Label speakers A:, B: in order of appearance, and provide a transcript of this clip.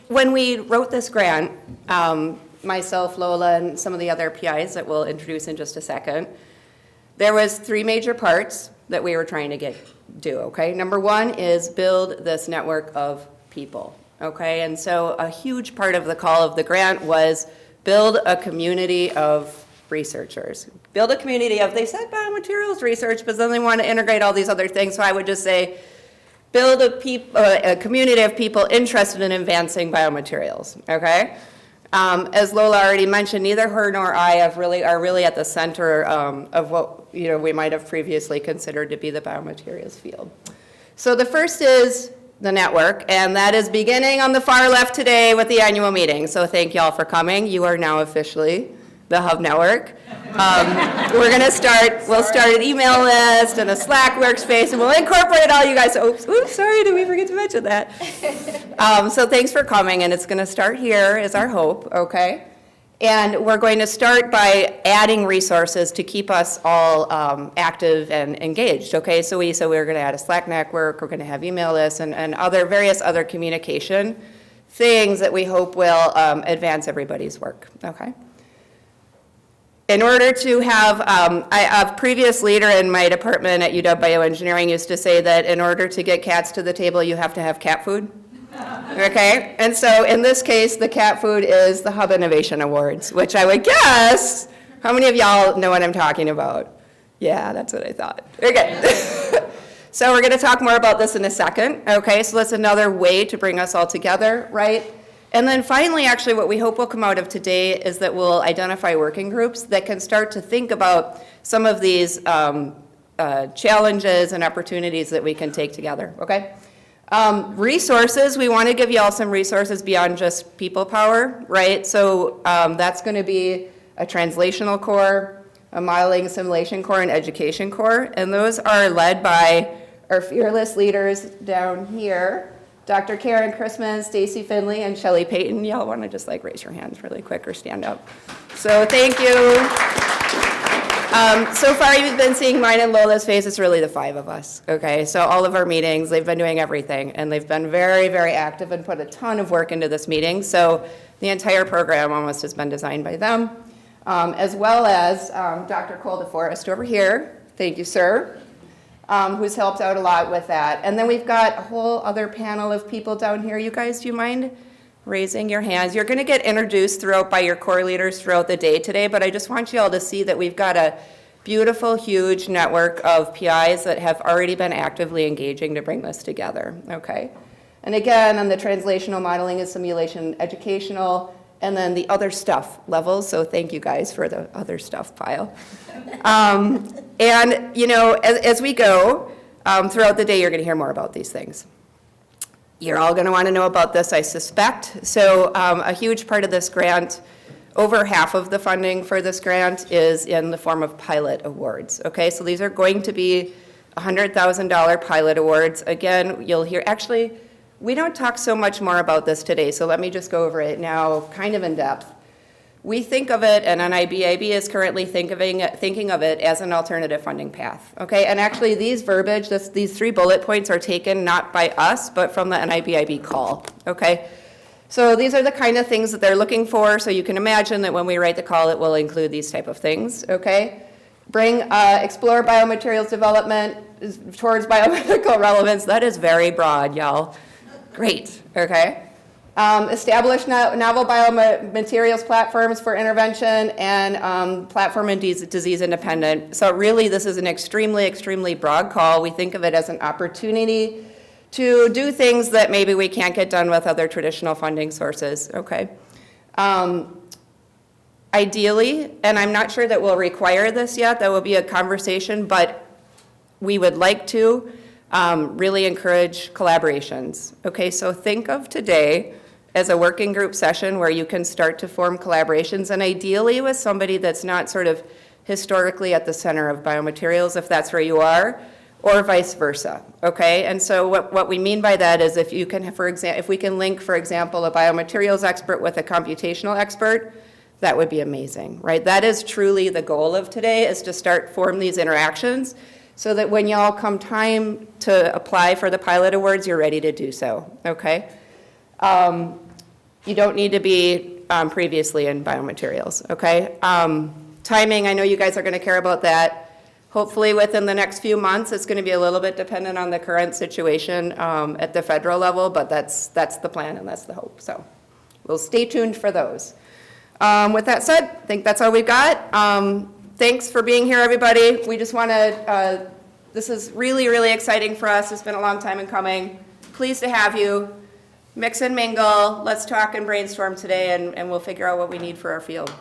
A: when we wrote this grant, myself, Lola, and some of the other PIs that we'll introduce in just a second, there was 3 major parts that we were trying to do, okay? Number 1 is build this network of people, okay? And so a huge part of the call of the grant was build a community of researchers. Build a community of, they said biomaterials research, but then they want to integrate all these other things, so I would just say, build a community of people interested in advancing biomaterials, okay? As Lola already mentioned, neither her nor I are really at the center of what we might have previously considered to be the biomaterials field. So the first is the network, and that is beginning on the far left today with the annual meeting. So thank y'all for coming. You are now officially the Hub Network. We'll start an email list and a Slack workspace, and we'll incorporate all you guys. Oops, sorry, did we forget to mention that? So thanks for coming, and it's gonna start here is our hope, okay? And we're going to start by adding resources to keep us all active and engaged, okay? So we said we were gonna add a Slack network, we're gonna have email lists and various other communication things that we hope will advance everybody's work, okay? In order to have, a previous leader in my department at UW Bioengineering used to say that in order to get cats to the table, you have to have cat food. Okay, and so in this case, the cat food is the Hub Innovation Awards, which I would guess, how many of y'all know what I'm talking about? Yeah, that's what I thought. Okay. So we're gonna talk more about this in a second. Okay, so that's another way to bring us all together, right? And then finally, actually, what we hope will come out of today is that we'll identify working groups that can start to think about some of these challenges and opportunities that we can take together, okay? Resources, we want to give you all some resources beyond just people power, right? So that's going to be a translational core, a modeling simulation core, and education core. And those are led by our fearless leaders down here. Dr. Karen Christman, Stacy Finley, and Shelley Payton. Y'all want to just like raise your hands really quick or stand up. So thank you. So far you've been seeing mine and Lola's face. It's really the 5 of us, okay? So all of our meetings, they've been doing everything, and they've been very, very active and put a ton of work into this meeting. So the entire program almost has been designed by them, as well as Dr. Cole DeForest over here. Thank you, sir. Who's helped out a lot with that. And then we've got a whole other panel of people down here. You guys, do you mind raising your hands? You're gonna get introduced by your core leaders throughout the day today, but I just want you all to see that we've got a beautiful, huge network of PIs that have already been actively engaging to bring this together, okay? And again, on the translational modeling and simulation educational, and then the other stuff levels, so thank you guys for the other stuff pile. And as we go throughout the day, you're gonna hear more about these things. You're all gonna wanna know about this, I suspect. So a huge part of this grant, over half of the funding for this grant is in the form of pilot awards, okay? So these are going to be $100,000 pilot awards. Again, you'll hear, actually, we don't talk so much more about this today, so let me just go over it now kind of in depth. We think of it, and NIBIB is currently thinking of it as an alternative funding path, okay? And actually these verbiage, these 3 bullet points are taken not by us, but from the NIBIB call, okay? So these are the kind of things that they're looking for, so you can imagine that when we write the call, it will include these type of things, okay? Explore biomaterials development towards biomedical relevance. That is very broad, y'all. Great, okay. Establish novel biomaterials platforms for intervention and platform and disease independent. So really this is an extremely, extremely broad call. We think of it as an opportunity to do things that maybe we can't get done with other traditional funding sources, okay. Ideally, and I'm not sure that we'll require this yet, that will be a conversation, but we would like to really encourage collaborations. Okay, so think of today as a working group session where you can start to form collaborations, and ideally with somebody that's not sort of historically at the center of biomaterials, if that's where you are, or vice versa, okay? And so what we mean by that is if you can, if we can link, for example, a biomaterials expert with a computational expert, that would be amazing, right? That is truly the goal of today, is to form these interactions so that when y'all come time to apply for the pilot awards, you're ready to do so, okay? You don't need to be previously in biomaterials, okay? Timing, I know you guys are going to care about that. Hopefully within the next few months, it's going to be a little bit dependent on the current situation at the federal level, but that's the plan and that's the hope. So we'll stay tuned for those. With that said, I think that's all we've got. Thanks for being here, everybody. We just want to, this is really, really exciting for us. It's been a long time in coming. Pleased to have you. Mix and mingle. Let's talk and brainstorm today, and we'll figure out what we need for our field.